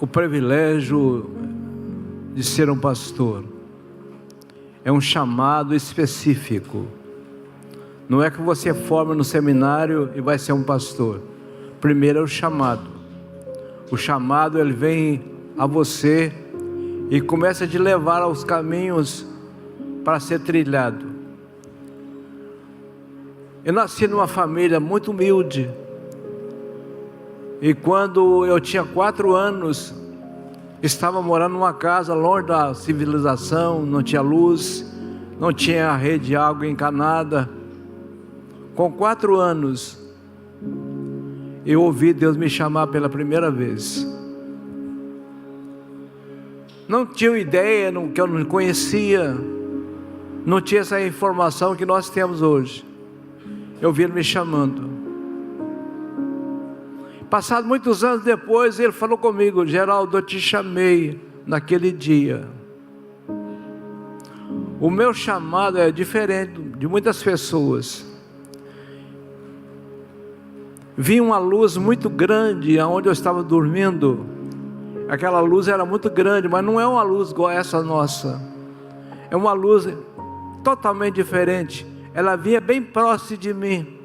o privilégio de ser um pastor. É um chamado específico. Não é que você forma no seminário e vai ser um pastor. Primeiro é o chamado. O chamado, ele vem a você e começa a te levar aos caminhos para ser trilhado. Eu nasci numa família muito humilde. E quando eu tinha 4 anos, estava morando numa casa longe da civilização, não tinha luz, não tinha rede de água encanada. Com 4 anos, eu ouvi Deus me chamar pela primeira vez. Não tinha ideia, que eu não conhecia, não tinha essa informação que nós temos hoje. Eu vi Ele me chamando. Passado muitos anos depois, Ele falou comigo: Geraldo, eu te chamei naquele dia. O meu chamado é diferente de muitas pessoas. Vi uma luz muito grande aonde eu estava dormindo. Aquela luz era muito grande, mas não é uma luz igual essa nossa. É uma luz totalmente diferente. Ela vinha bem próximo de mim.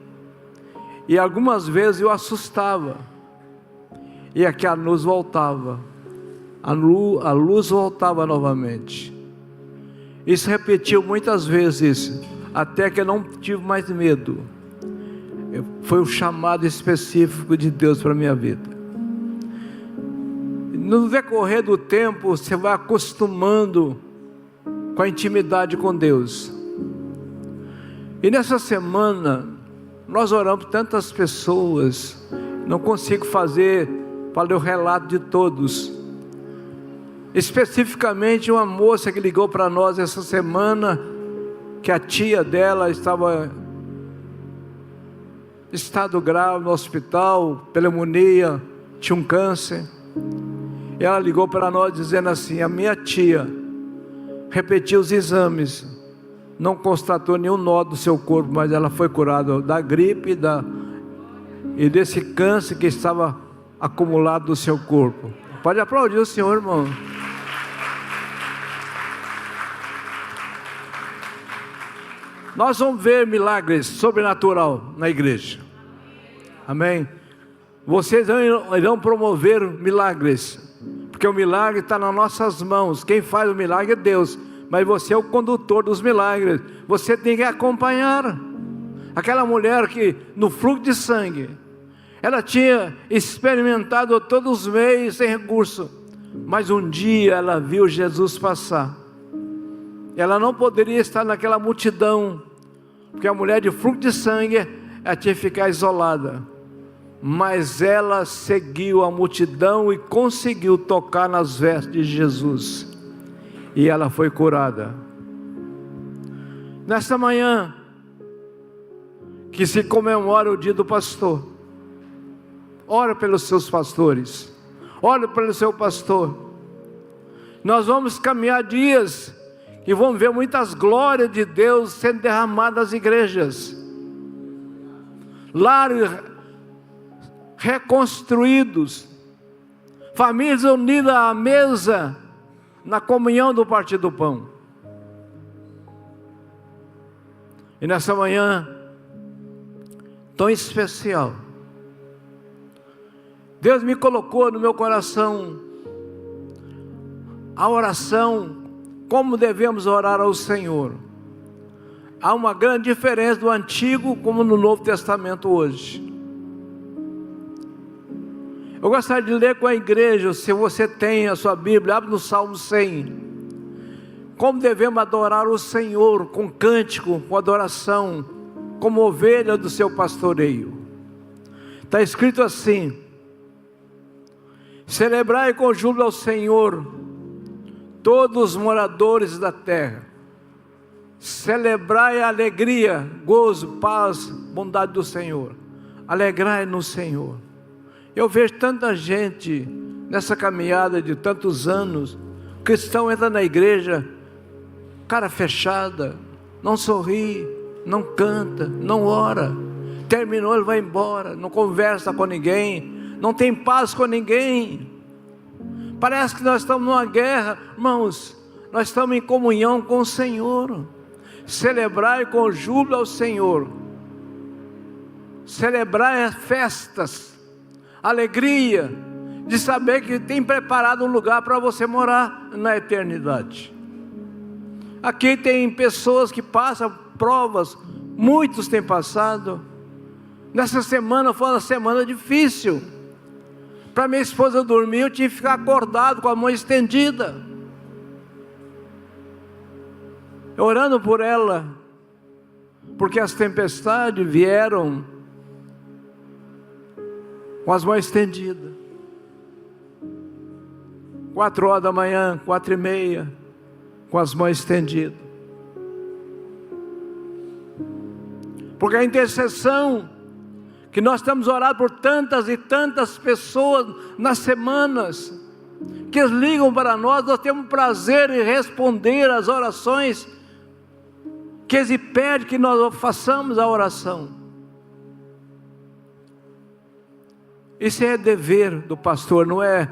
E algumas vezes eu assustava. E aquela luz voltava. A luz voltava novamente. Isso repetiu muitas vezes, até que eu não tive mais medo. Foi um chamado específico de Deus para a minha vida. No decorrer do tempo, você vai acostumando com a intimidade com Deus. E nessa semana, nós oramos por tantas pessoas, não consigo fazer o relato de todos. Especificamente uma moça que ligou para nós essa semana, que a tia dela estava em estado grave no hospital, pneumonia, tinha um câncer. E ela ligou para nós dizendo assim: a minha tia repetiu os exames, não constatou nenhum nó do seu corpo, mas ela foi curada da gripe e desse câncer que estava acumulado no seu corpo. Pode aplaudir o Senhor, irmão. Nós vamos ver milagres sobrenatural na igreja. Amém? Vocês irão promover milagres, porque o milagre está nas nossas mãos. Quem faz o milagre é Deus, mas você é o condutor dos milagres. Você tem que acompanhar. Aquela mulher que no fluxo de sangue, ela tinha experimentado todos os meios sem recurso, mas um dia ela viu Jesus passar. Ela não poderia estar naquela multidão, porque a mulher de fluxo de sangue, ela tinha que ficar isolada. Mas ela seguiu a multidão e conseguiu tocar nas vestes de Jesus. E ela foi curada. Nesta manhã, que se comemora o dia do pastor, ora pelos seus pastores, ora pelo seu pastor. Nós vamos caminhar dias e vamos ver muitas glórias de Deus sendo derramadas nas igrejas. Lares reconstruídos, famílias unidas à mesa, na comunhão do partir do pão. E nessa manhã tão especial, Deus me colocou no meu coração a oração, como devemos orar ao Senhor. Há uma grande diferença do Antigo como no Novo Testamento hoje. Eu gostaria de ler com a igreja, se você tem a sua Bíblia, abre no Salmo 100. Como devemos adorar o Senhor, com cântico, com adoração, como ovelha do seu pastoreio. Está escrito assim: celebrai com júbilo ao Senhor, todos os moradores da terra. Celebrai a alegria, gozo, paz, bondade do Senhor. Alegrai no Senhor. Eu vejo tanta gente nessa caminhada de tantos anos, cristão entra na igreja, cara fechada, não sorri, não canta, não ora, terminou, ele vai embora, não conversa com ninguém, não tem paz com ninguém. Parece que nós estamos numa guerra. Irmãos, nós estamos em comunhão com o Senhor. Celebrai com júbilo ao Senhor. Celebrai as festas, alegria de saber que tem preparado um lugar para você morar na eternidade. Aqui tem pessoas que passam provas, muitos têm passado. Nessa semana foi uma semana difícil. Para minha esposa dormir, eu tive que ficar acordado com a mão estendida, orando por ela, porque as tempestades vieram com as mãos estendidas. 4 horas da manhã, 4h30, com as mãos estendidas. Porque a intercessão que nós estamos orando por tantas e tantas pessoas nas semanas, que eles ligam para nós, nós temos prazer em responder às orações, que eles pedem que nós façamos a oração. Isso é dever do pastor, não é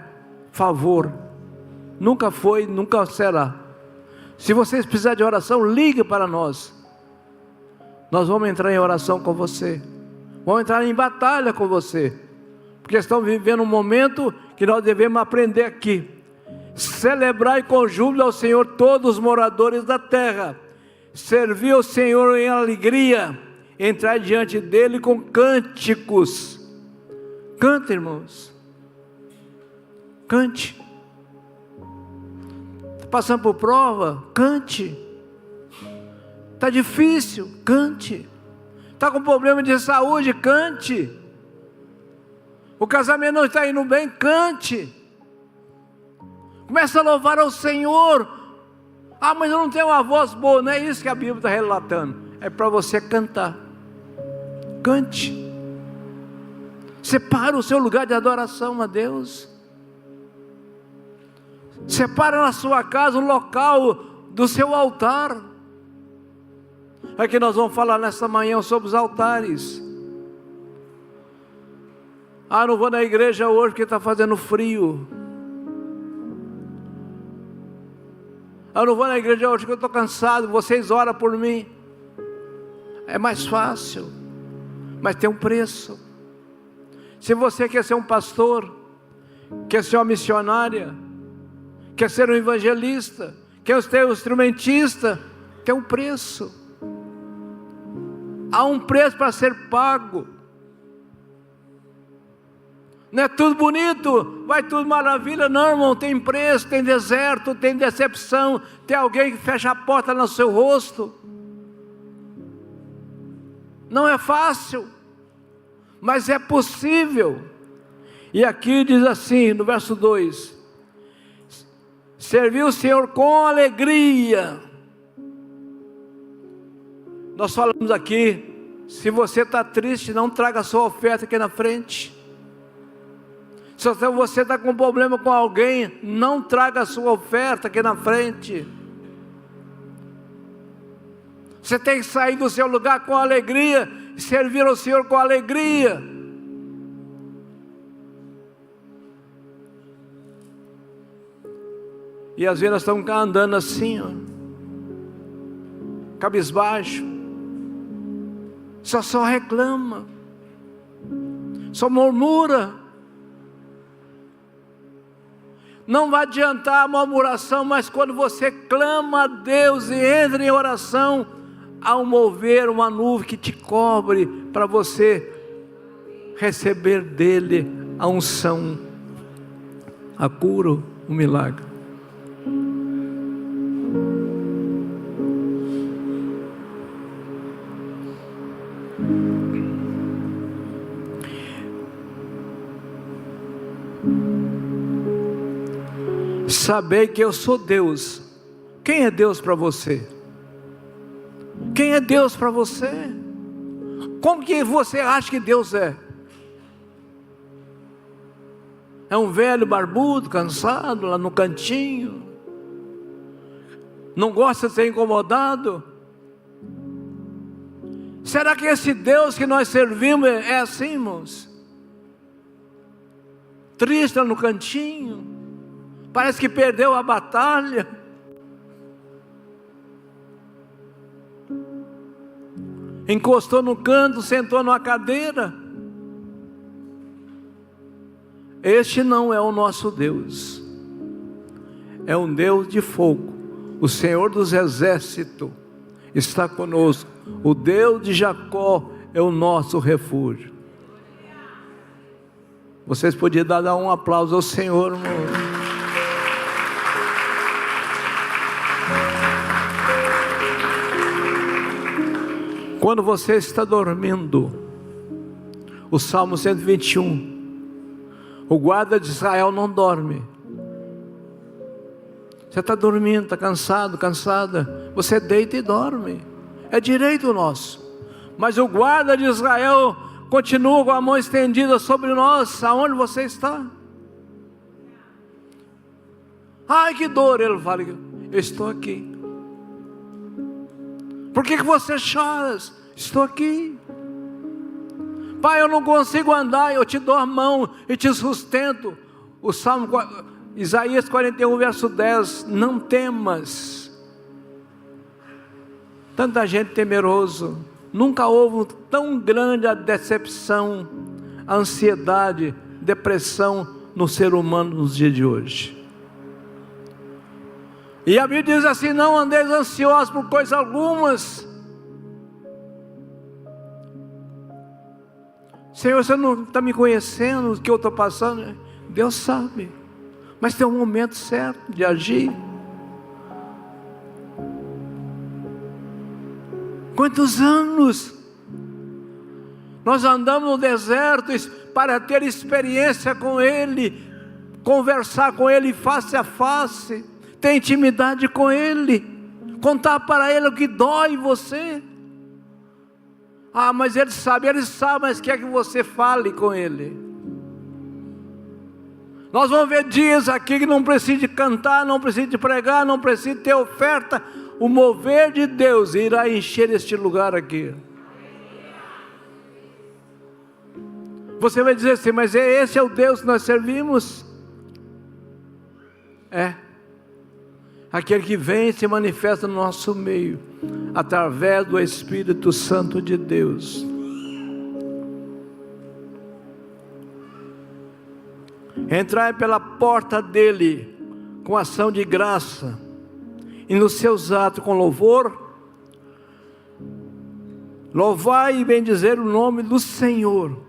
favor. Nunca foi, nunca será. Se vocês precisarem de oração, ligue para nós. Nós vamos entrar em oração com você. Vamos entrar em batalha com você. Porque estamos vivendo um momento que nós devemos aprender aqui. Celebrai com júbilo ao Senhor todos os moradores da terra. Servir ao Senhor em alegria. Entrar diante dele com cânticos. Canta, irmãos. Cante. Está passando por prova? Cante. Está difícil? Cante. Está com problema de saúde? Cante. O casamento não está indo bem? Cante. Começa a louvar ao Senhor. Ah, mas eu não tenho uma voz boa. Não é isso que a Bíblia está relatando. É para você cantar. Cante. Separa o seu lugar de adoração a Deus. Separa na sua casa um local do seu altar. Aqui nós vamos falar nesta manhã sobre os altares. Ah, não vou na igreja hoje porque está fazendo frio. Ah, não vou na igreja hoje porque eu estou cansado. Vocês oram por mim. É mais fácil, mas tem um preço. Se você quer ser um pastor, quer ser uma missionária, quer ser um evangelista, quer ser um instrumentista, tem um preço. Há um preço para ser pago. Não é tudo bonito, vai tudo maravilha, não, irmão. Tem preço, tem deserto, tem decepção, tem alguém que fecha a porta no seu rosto. Não é fácil, mas é possível. E aqui diz assim, no verso 2: servir o Senhor com alegria. Nós falamos aqui, se você está triste, não traga a sua oferta aqui na frente. Se você está com problema com alguém, não traga a sua oferta aqui na frente. Você tem que sair do seu lugar com alegria, e servir ao Senhor com alegria. E às vezes nós estamos andando assim, ó, cabisbaixo, só reclama, só murmura. Não vai adiantar a murmuração, mas quando você clama a Deus e entra em oração, há um mover, uma nuvem que te cobre, para você receber dele a unção, a cura, o milagre. Sabei que eu sou Deus. Quem é Deus para você? Quem é Deus para você? Como que você acha que Deus é? É um velho barbudo, cansado, lá no cantinho? Não gosta de ser incomodado? Será que esse Deus que nós servimos é assim, irmãos? Triste lá no cantinho? parece que perdeu a batalha. Encostou no canto, sentou numa cadeira. Este não é o nosso Deus. É um Deus de fogo. O Senhor dos exércitos está conosco. O Deus de Jacó é o nosso refúgio. Vocês podiam dar um aplauso ao Senhor, irmão. Quando você está dormindo, o Salmo 121, o guarda de Israel não dorme. Você está dormindo, está cansado, cansada, você deita e dorme, é direito nosso. Mas o guarda de Israel continua com a mão estendida sobre nós. Aonde você está? Ai, que dor! Ele fala, eu estou aqui. Por que você chora? Estou aqui. Pai, eu não consigo andar, eu te dou a mão e te sustento. O Salmo, Isaías 41, verso 10, não temas. Tanta gente temeroso. Nunca houve tão grande a decepção, a ansiedade, depressão no ser humano nos dias de hoje. E a Bíblia diz assim: não andeis ansiosos por coisas algumas. Senhor, você não está me conhecendo, o que eu estou passando? Deus sabe, mas tem um momento certo de agir. Quantos anos nós andamos no deserto para ter experiência com Ele, conversar com Ele face a face, ter intimidade com Ele, contar para Ele o que dói em você. Ah, mas Ele sabe, mas quer que você fale com Ele. Nós vamos ver dias aqui que não precisa de cantar, não precisa de pregar, não precisa ter oferta. O mover de Deus irá encher este lugar aqui. Você vai dizer assim, mas esse é o Deus que nós servimos? É. Aquele que vem e se manifesta no nosso meio, através do Espírito Santo de Deus. Entrai pela porta dele com ação de graça, e nos seus atos com louvor. Louvai e bendizer o nome do Senhor.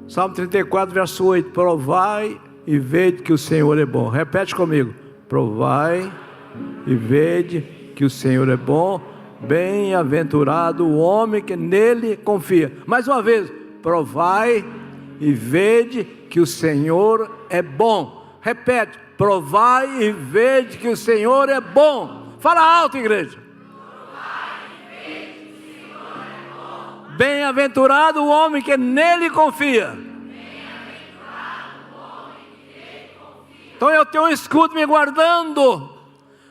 Salmo 34, verso 8. Provai e vede que o Senhor é bom. Repete comigo. Provai e vede que o Senhor é bom. Bem-aventurado o homem que nele confia. Mais uma vez. Provai e vede que o Senhor é bom. Repete. Provai e vede que o Senhor é bom. Fala alto, igreja. Provai e vede que o Senhor é bom. Bem-aventurado o homem que nele confia. Então eu tenho um escudo me guardando.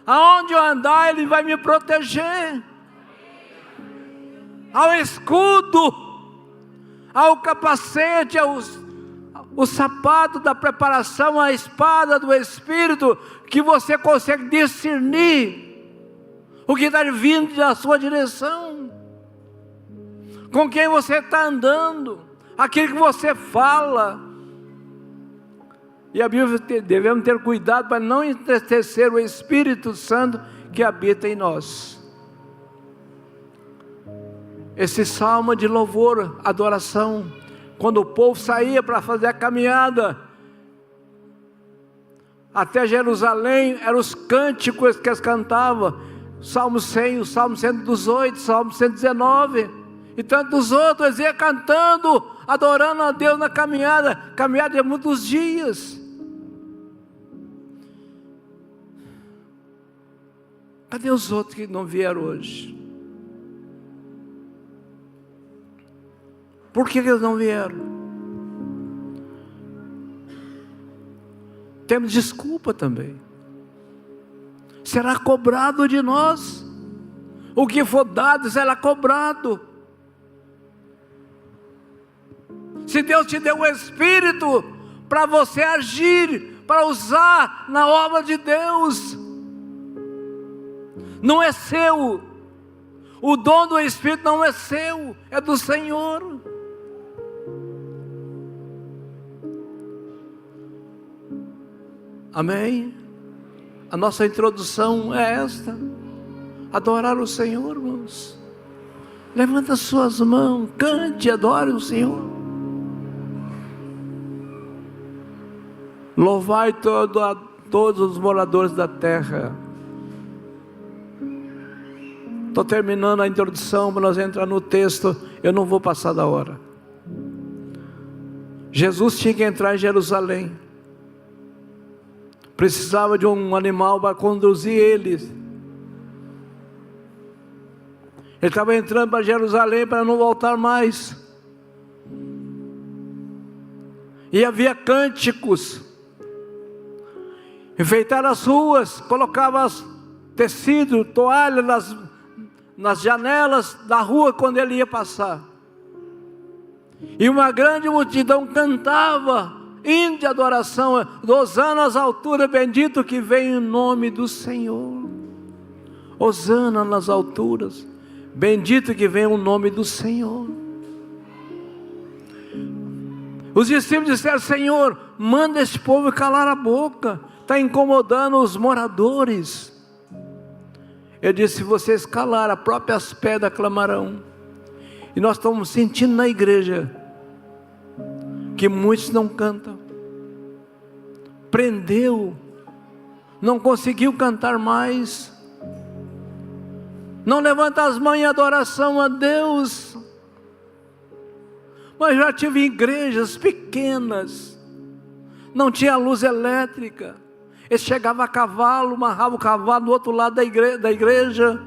Aonde eu andar, Ele vai me proteger. Ao escudo, ao capacete, o sapato da preparação, a espada do Espírito, que você consegue discernir o que está vindo da sua direção, com quem você está andando, aquilo que você fala. E a Bíblia, devemos ter cuidado para não entristecer o Espírito Santo que habita em nós. Esse salmo de louvor, adoração, quando o povo saía para fazer a caminhada até Jerusalém, eram os cânticos que eles cantavam, Salmo 100, o Salmo 118, Salmo 119, e tantos outros, eles iam cantando, adorando a Deus na caminhada de muitos dias. Cadê os outros que não vieram hoje? Por que eles não vieram? Temos desculpa também. Será cobrado de nós. O que for dado será cobrado. Se Deus te deu o Espírito, para você agir, para usar na obra de Deus. Não é seu. O dom do Espírito não é seu, é do Senhor. Amém? A nossa introdução é esta: adorar o Senhor, irmãos. Levanta suas mãos, cante, adore o Senhor. Louvai todos os moradores da terra. Estou terminando a introdução para nós entrar no texto. Eu não vou passar da hora. Jesus tinha que entrar em Jerusalém. Precisava de um animal para conduzir eles. Ele estava entrando para Jerusalém para não voltar mais. E havia cânticos. Enfeitaram as ruas, colocava tecido, toalha nas janelas da rua quando ele ia passar. E uma grande multidão cantava hino de adoração: Hosana às alturas, bendito que vem em nome do Senhor. Hosana nas alturas, bendito que vem o nome do Senhor. Os discípulos disseram: Senhor, manda esse povo calar a boca, está incomodando os moradores. Ele disse: se vocês calarem, as próprias pedras clamarão. E nós estamos sentindo na igreja que muitos não cantam. Prendeu, não conseguiu cantar mais. Não levanta as mãos em adoração a Deus. Mas já tive igrejas pequenas, não tinha luz elétrica. Ele chegava a cavalo, amarrava o cavalo do outro lado da igreja.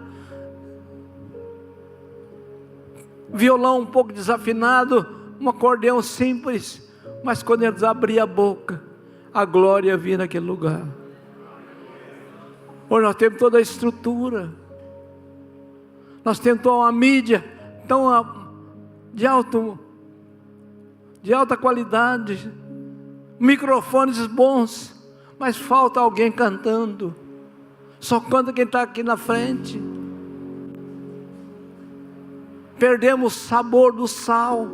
Violão um pouco desafinado, um acordeão simples. Mas quando eles abriam a boca, a glória vinha naquele lugar. Hoje nós temos toda a estrutura. Nós temos toda uma mídia tão de alta qualidade, microfones bons, mas falta alguém cantando. Só canta quem está aqui na frente. Perdemos o sabor do sal.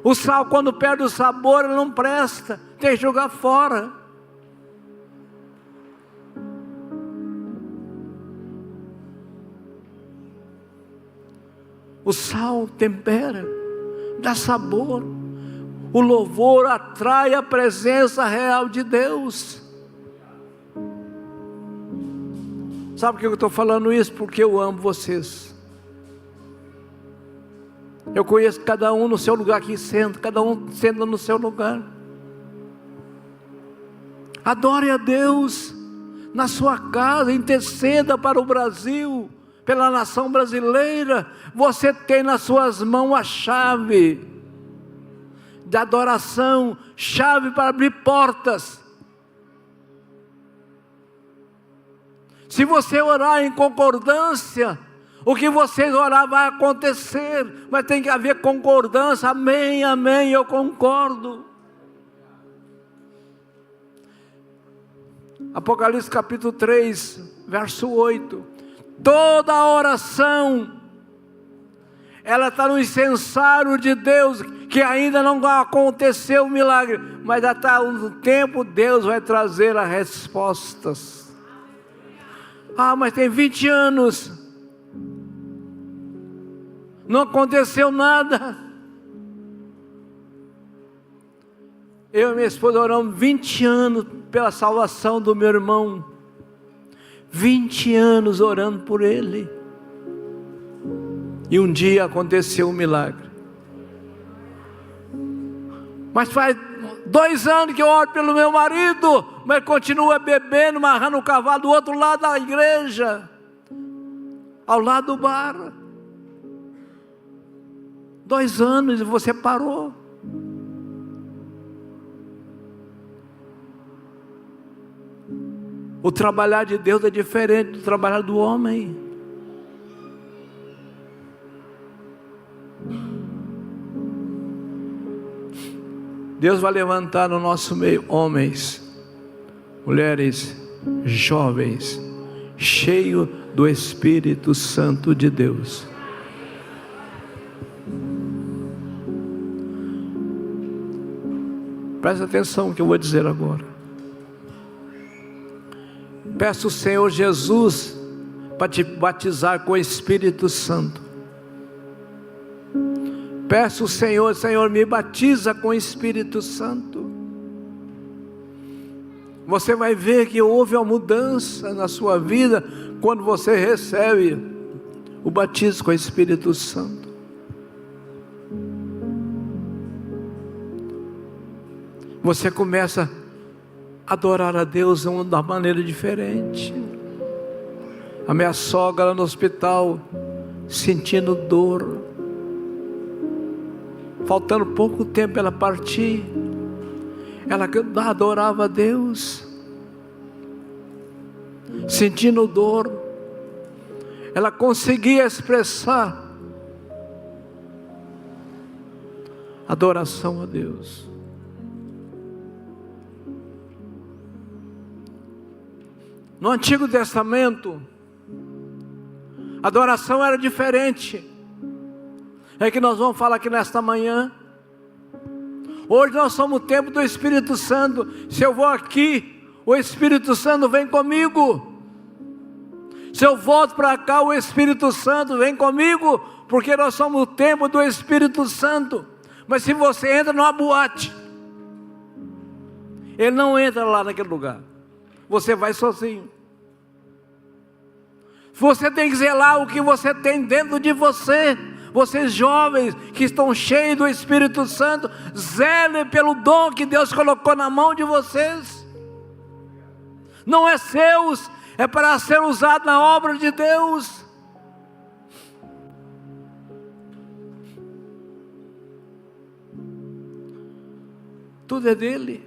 O sal, quando perde o sabor, ele não presta, tem que jogar fora. O sal tempera, dá sabor. O louvor atrai a presença real de Deus. Sabe por que eu estou falando isso? Porque eu amo vocês. Eu conheço cada um no seu lugar que senta, cada um senta no seu lugar. Adore a Deus na sua casa, interceda para o Brasil, pela nação brasileira. Você tem nas suas mãos a chave de adoração, chave para abrir portas. Se você orar em concordância, o que vocês orar vai acontecer, mas tem que haver concordância. Amém, amém, eu concordo. Apocalipse capítulo 3, verso 8. Toda a oração, ela está no incensário de Deus, que ainda não aconteceu o milagre, mas até um tempo Deus vai trazer as respostas. Ah, mas tem 20 anos, não aconteceu nada. Eu e minha esposa oramos 20 anos pela salvação do meu irmão. 20 anos orando por ele. E um dia aconteceu um milagre. Mas faz 2 anos que eu oro pelo meu marido, mas continua bebendo, amarrando o cavalo do outro lado da igreja, ao lado do bar. 2 anos e você parou. O trabalhar de Deus é diferente do trabalhar do homem. Deus vai levantar no nosso meio homens, mulheres, jovens, cheios do Espírito Santo de Deus. Presta atenção no que eu vou dizer agora. Peço ao Senhor Jesus para te batizar com o Espírito Santo. Peço ao Senhor, Senhor, me batiza com o Espírito Santo. Você vai ver que houve uma mudança na sua vida quando você recebe o batismo com o Espírito Santo. Você começa a adorar a Deus de uma maneira diferente. A minha sogra lá no hospital, sentindo dor, faltando pouco tempo ela partir, ela adorava a Deus, sentindo dor, ela conseguia expressar adoração a Deus. No Antigo Testamento, a adoração era diferente. É que nós vamos falar aqui nesta manhã. Hoje nós somos o templo do Espírito Santo. Se eu vou aqui, o Espírito Santo vem comigo. Se eu volto para cá, o Espírito Santo vem comigo, porque nós somos o templo do Espírito Santo. Mas se você entra numa boate, ele não entra lá naquele lugar. Você vai sozinho. Você tem que zelar o que você tem dentro de você. Vocês jovens que estão cheios do Espírito Santo, zelem pelo dom que Deus colocou na mão de vocês. Não é seus, é para ser usado na obra de Deus. Tudo é dele.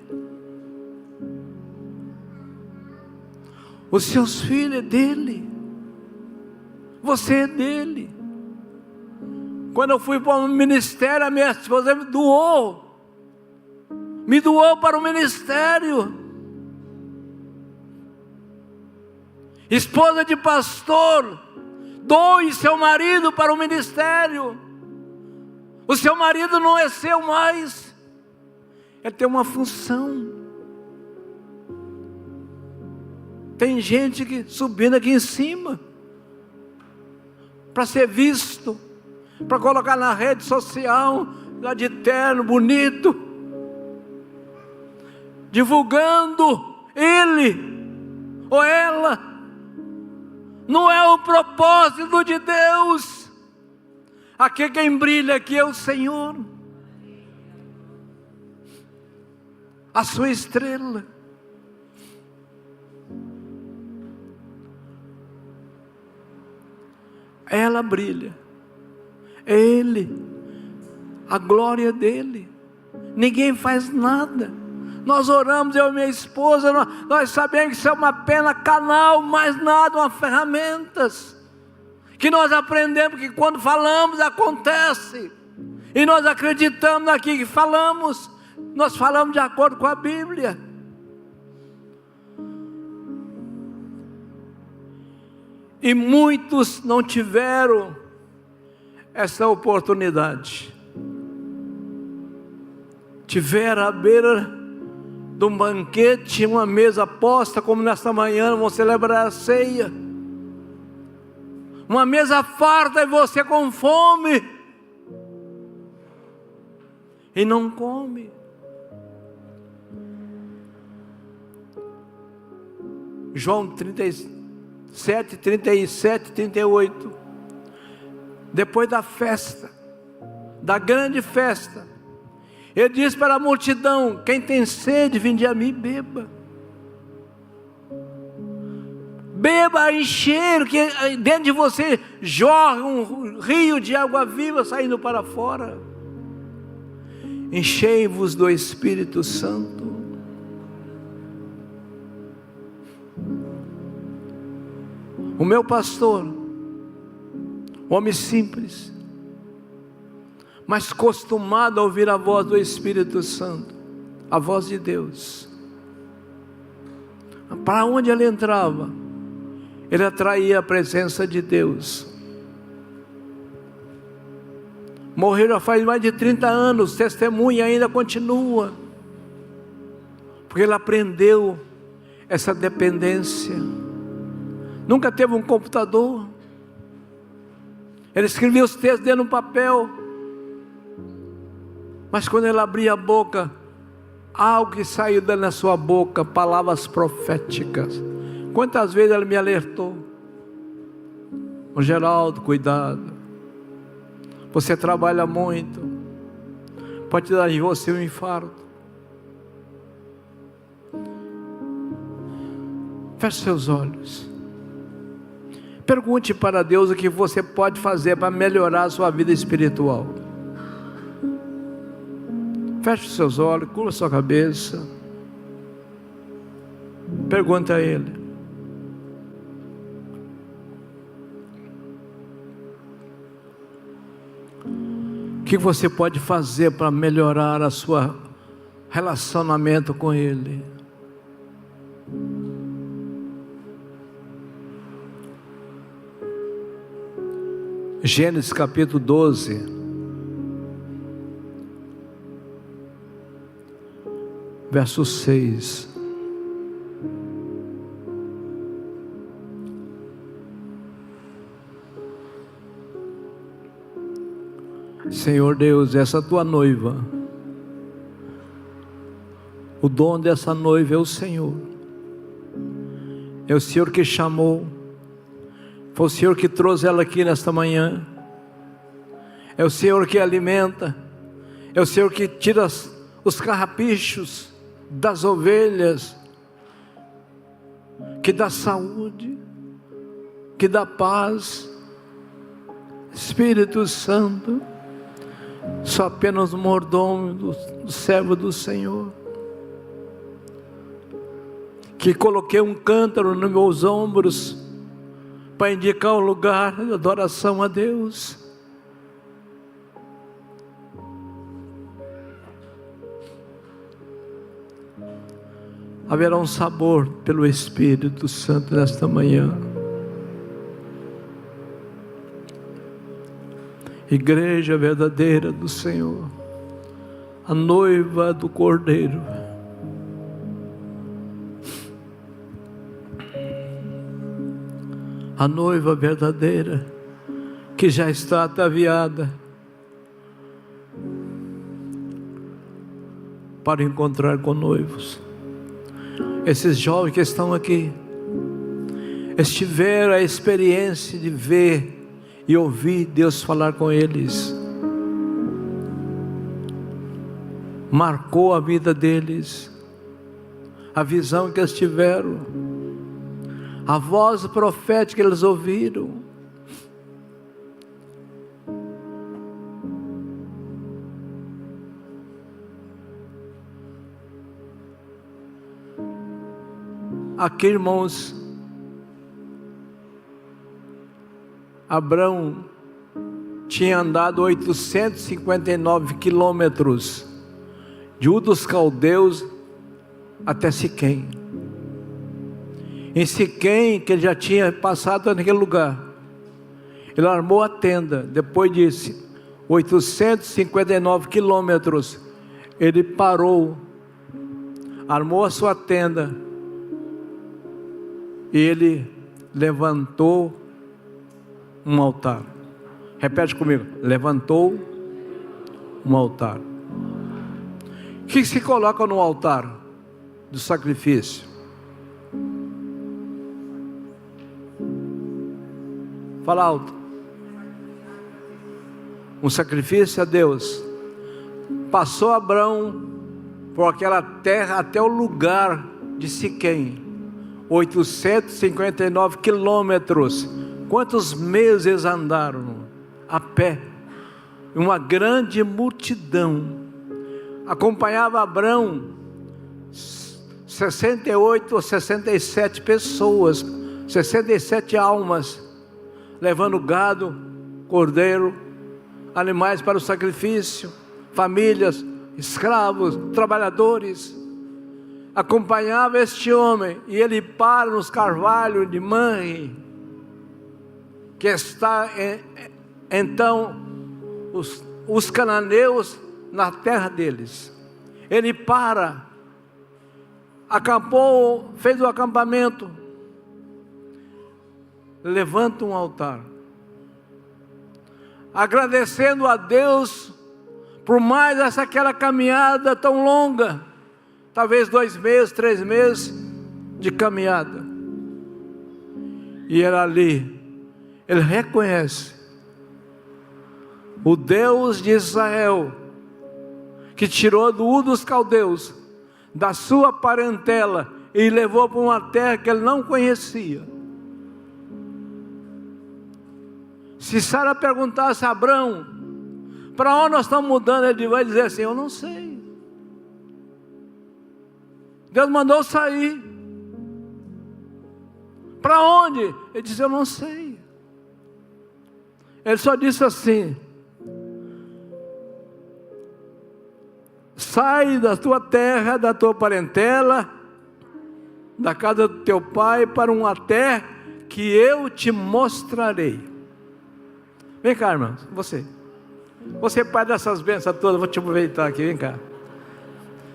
Os seus filhos é dele. Você é dele. Quando eu fui para o ministério, a minha esposa me doou para o ministério. Esposa de pastor, doe seu marido para o ministério. O seu marido não é seu mais, ele tem uma função. Tem gente que subindo aqui em cima para ser visto, para colocar na rede social, lá de terno, bonito, divulgando ele ou ela. Não é o propósito de Deus. Aqui quem brilha aqui é o Senhor, a sua estrela. Ela brilha, é Ele, a glória dele. Ninguém faz nada. Nós oramos, eu e minha esposa, nós sabemos que isso é uma pena canal, mais nada, uma ferramentas que nós aprendemos que quando falamos acontece, e nós acreditamos naquilo que falamos. Nós falamos de acordo com a Bíblia. E muitos não tiveram essa oportunidade. Tiveram à beira de um banquete, uma mesa posta, como nesta manhã vão celebrar a ceia. Uma mesa farta e você com fome e não come. João 37, 37, 38. Depois da festa, da grande festa, ele diz para a multidão: quem tem sede, vinde a mim, beba. Beba a encher, que dentro de você jorra um rio de água viva saindo para fora. Enchei-vos do Espírito Santo. O meu pastor, homem simples, mas acostumado a ouvir a voz do Espírito Santo, a voz de Deus. Para onde ele entrava, ele atraía a presença de Deus. Morreu já faz mais de 30 anos, testemunha ainda continua, porque ele aprendeu essa dependência. Nunca teve um computador. Ele escrevia os textos dentro de um papel, mas quando ele abria a boca, algo que saiu da sua boca, palavras proféticas. Quantas vezes ele me alertou: o Geraldo, cuidado, você trabalha muito, pode dar em você um infarto. Feche seus olhos. Pergunte para Deus o que você pode fazer para melhorar a sua vida espiritual. Feche seus olhos, curva sua cabeça. Pergunta a Ele. O que você pode fazer para melhorar a sua relacionamento com Ele? Gênesis capítulo 12, verso 6. Senhor Deus, essa tua noiva, o dono dessa noiva é o Senhor. É o Senhor que chamou. Foi o Senhor que trouxe ela aqui nesta manhã. É o Senhor que alimenta. É o Senhor que tira os carrapichos das ovelhas, que dá saúde, que dá paz. Espírito Santo, sou apenas um mordomo do servo do Senhor, que coloquei um cântaro nos meus ombros para indicar o lugar de adoração a Deus. Haverá um sabor pelo Espírito Santo nesta manhã. Igreja verdadeira do Senhor, a noiva do Cordeiro. A noiva verdadeira, que já está ataviada para encontrar com noivos. Esses jovens que estão aqui, eles tiveram a experiência de ver e ouvir Deus falar com eles. Marcou a vida deles, a visão que eles tiveram, a voz profética que eles ouviram. Aqui, irmãos, Abraão tinha andado 859 quilômetros de Ur dos Caldeus até Siquém. Em Siquém, que ele já tinha passado naquele lugar, ele armou a tenda. Depois de 859 quilômetros, ele parou, armou a sua tenda, e ele levantou um altar. Repete comigo: levantou um altar. O que se coloca no altar do sacrifício? Fala alto. Um sacrifício a Deus. Passou Abraão por aquela terra até o lugar de Siquém, 859 quilômetros. Quantos meses eles andaram a pé? Uma grande multidão acompanhava Abraão, 68 ou 67 pessoas, 67 almas, levando gado, cordeiro, animais para o sacrifício, famílias, escravos, trabalhadores, acompanhava este homem, e ele para nos carvalhos de Manre, que está então os cananeus na terra deles. Ele para, acampou, fez o acampamento, levanta um altar, agradecendo a Deus por mais aquela caminhada tão longa, talvez 2 meses, 3 meses de caminhada. E era ali, ele reconhece o Deus de Israel, que tirou do Ur dos Caldeus, da sua parentela, e levou para uma terra que ele não conhecia. Se Sara perguntasse a Abraão, para onde nós estamos mudando, ele vai dizer assim: eu não sei. Deus mandou sair. Para onde? Ele disse: eu não sei. Ele só disse assim: sai da tua terra, da tua parentela, da casa do teu pai, para uma terra que eu te mostrarei. Vem cá, irmão, você é pai dessas bênçãos todas, vou te aproveitar aqui, vem cá.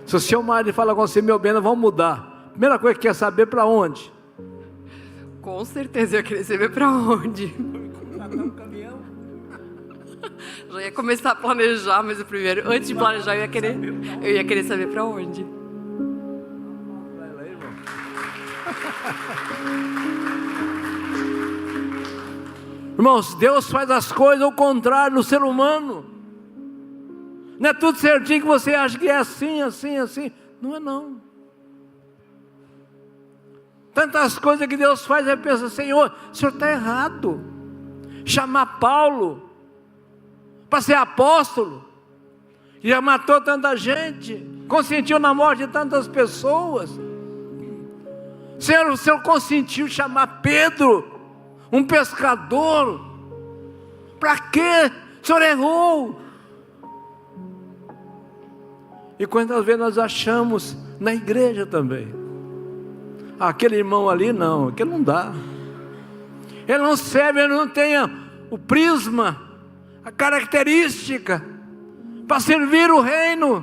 Se o seu marido fala com você: meu bem, nós vamos mudar, primeira coisa que quer saber, para onde? Com certeza eu ia querer saber para onde. Já ia começar a planejar, mas o primeiro, antes de planejar, eu ia querer saber para onde. Irmãos, Deus faz as coisas ao contrário do ser humano. Não é tudo certinho que você acha que é assim, assim, assim. Não é não. Tantas coisas que Deus faz, aí pensa: Senhor, o Senhor está errado. Chamar Paulo para ser apóstolo, que já matou tanta gente, consentiu na morte de tantas pessoas. O Senhor consentiu chamar Pedro, um pescador. Para quê? O Senhor errou. E quantas vezes nós achamos na igreja também: aquele irmão ali não, aquele não dá, ele não serve, ele não tem o prisma, a característica para servir o reino.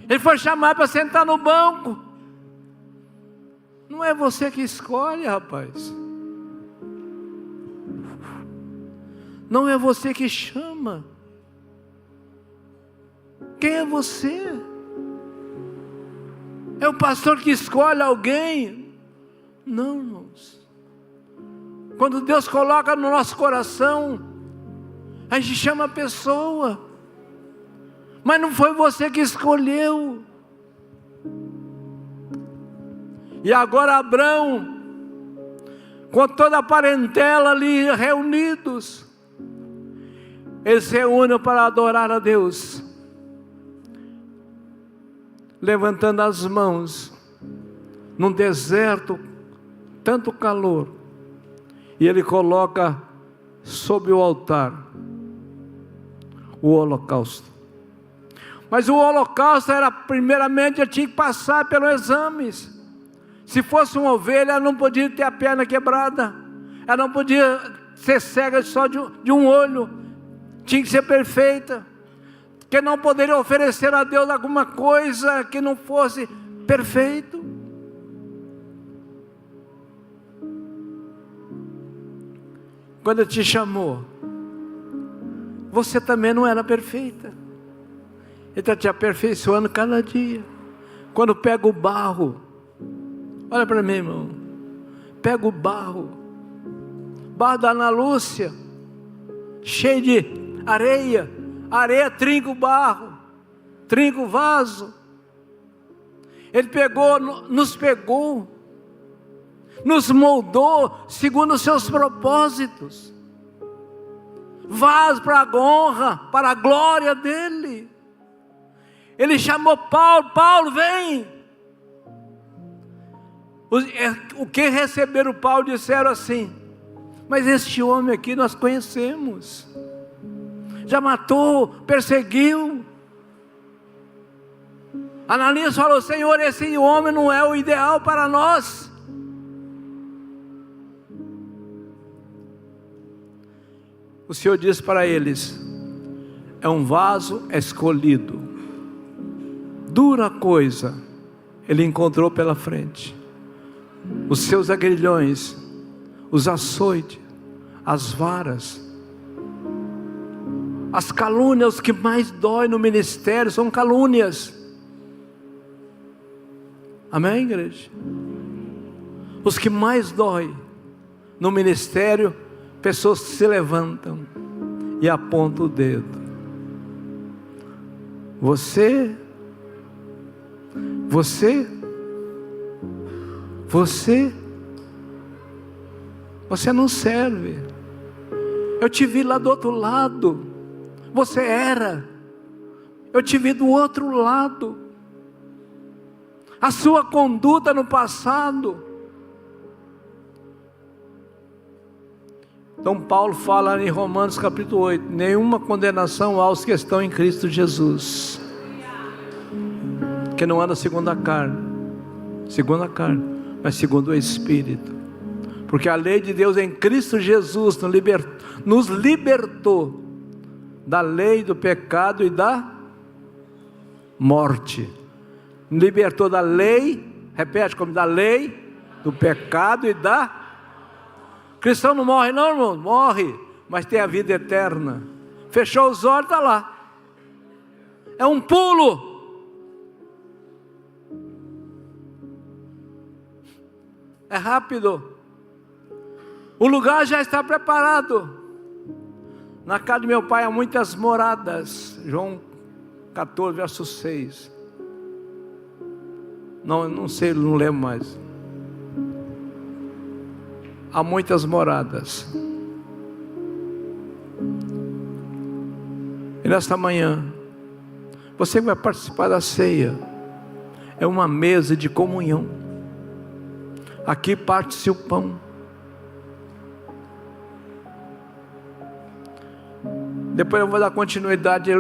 Ele foi chamado para sentar no banco. Não é você que escolhe, rapaz. Não é você que chama. Quem é você? É o pastor que escolhe alguém? Não, irmãos. Quando Deus coloca no nosso coração, a gente chama a pessoa, mas não foi você que escolheu. E agora Abraão, com toda a parentela ali reunidos, eles se reúnem para adorar a Deus, levantando as mãos, num deserto, tanto calor, e ele coloca sobre o altar o holocausto. Mas o holocausto era, primeiramente, ele tinha que passar pelos exames. Se fosse uma ovelha, ela não podia ter a perna quebrada, ela não podia ser cega só de um olho, tinha que ser perfeita, que não poderia oferecer a Deus alguma coisa que não fosse perfeito. Quando Ele te chamou, você também não era perfeita. Ele está te aperfeiçoando cada dia. Quando pega o barro, olha para mim, irmão, pega o barro da Ana Lúcia, cheio de areia, trinca o barro, trinca o vaso. Ele nos pegou, nos moldou segundo os seus propósitos, vaso para a honra, para a glória dele. Ele chamou Paulo, vem. O que receberam Paulo disseram assim: mas este homem aqui nós conhecemos, já matou, perseguiu, Ananias falou: Senhor, esse homem não é o ideal para nós. O Senhor disse para eles: é um vaso escolhido. Dura coisa ele encontrou pela frente. Os seus agrilhões, os açoites, as varas, as calúnias. Os que mais dói no ministério são calúnias. Amém, igreja? Os que mais dói no ministério, pessoas que se levantam e apontam o dedo. Você não serve. Eu te vi lá do outro lado. Você era. Eu te vi do outro lado. A sua conduta no passado. Então Paulo fala em Romanos capítulo 8: nenhuma condenação aos que estão em Cristo Jesus, que não anda segundo a carne, mas segundo o Espírito. Porque a lei de Deus em Cristo Jesus nos libertou da lei do pecado e da morte. Libertou da lei, repete comigo, da lei, do pecado e da... Cristão não morre não, irmão, morre, mas tem a vida eterna. Fechou os olhos, está lá. É um pulo. É rápido. O lugar já está preparado. Na casa de meu pai há muitas moradas. João 14, verso 6. Não sei, não lembro mais. Há muitas moradas. E nesta manhã, você vai participar da ceia. É uma mesa de comunhão. Aqui parte-se o pão. Depois eu vou dar continuidade.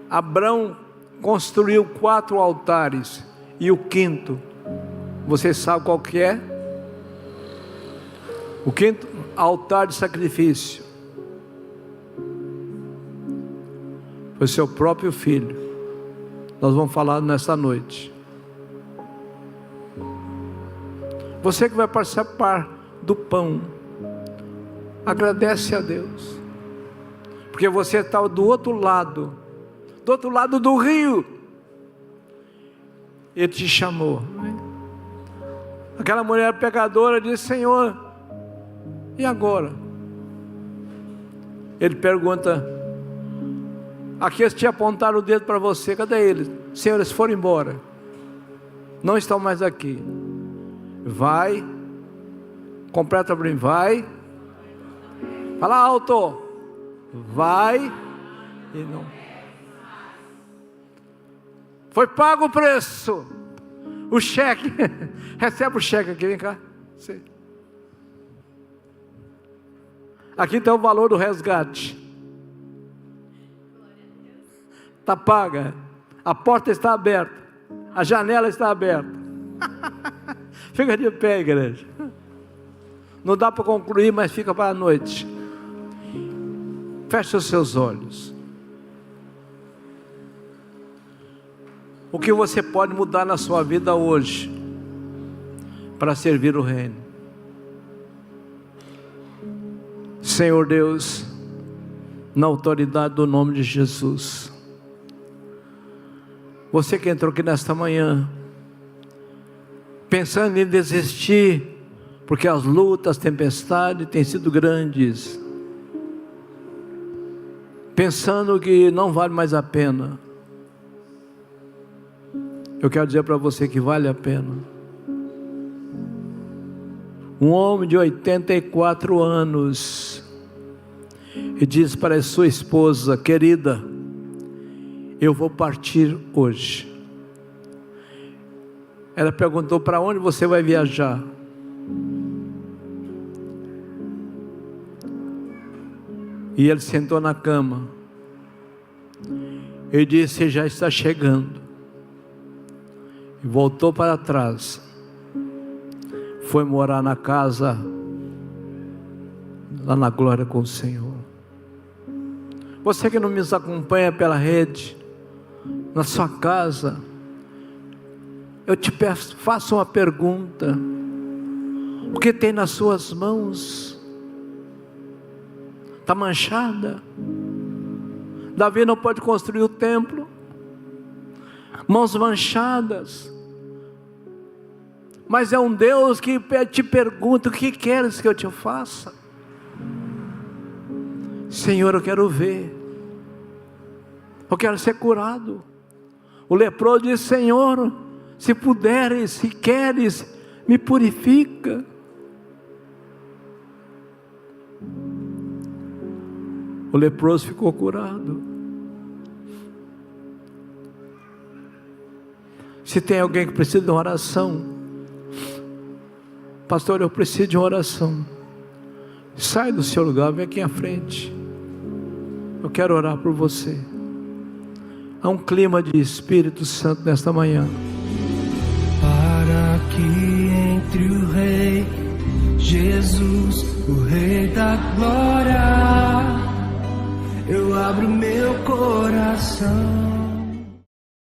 Abraão construiu 4 altares. E o quinto, você sabe qual que é? O quinto, altar de sacrifício. Foi seu próprio filho. Nós vamos falar nessa noite. Você que vai participar do pão, agradece a Deus, porque você está do outro lado do rio. Ele te chamou. Aquela mulher pecadora disse: Senhor, e agora? Ele pergunta: aqueles que apontaram o dedo para você, cadê eles? Senhor, eles foram embora, não estão mais aqui. Vai, completa para mim, vai, fala alto, vai, e não. Foi pago o preço, o cheque, recebe o cheque aqui, vem cá. Aqui está o valor do resgate, está paga, a porta está aberta, a janela está aberta. Fica de pé, igreja. Não dá para concluir, mas fica para a noite. Feche os seus olhos. O que você pode mudar na sua vida hoje para servir o reino? Senhor Deus, na autoridade do nome de Jesus, você que entrou aqui nesta manhã pensando em desistir, porque as lutas, as tempestades têm sido grandes, pensando que não vale mais a pena, eu quero dizer para você que vale a pena. Um homem de 84 anos, e diz para a sua esposa: querida, eu vou partir hoje. Ela perguntou: para onde você vai viajar? E ele sentou na cama. Ele disse: já está chegando. e voltou para trás. Foi morar na casa, lá na glória com o Senhor. Você que não me acompanha pela rede, na sua casa, eu te peço, faça uma pergunta: o que tem nas suas mãos? Está manchada? Davi não pode construir o templo, mãos manchadas. Mas é um Deus que te pergunta: o que queres que eu te faça? Senhor, eu quero ver, eu quero ser curado. O leproso disse: Senhor, se puderes, se queres, me purifica. O leproso ficou curado. Se tem alguém que precisa de uma oração, pastor, eu preciso de uma oração, sai do seu lugar, vem aqui à frente, eu quero orar por você. Há um clima de Espírito Santo nesta manhã. Para que entre o Rei Jesus, o Rei da Glória, eu abro meu coração.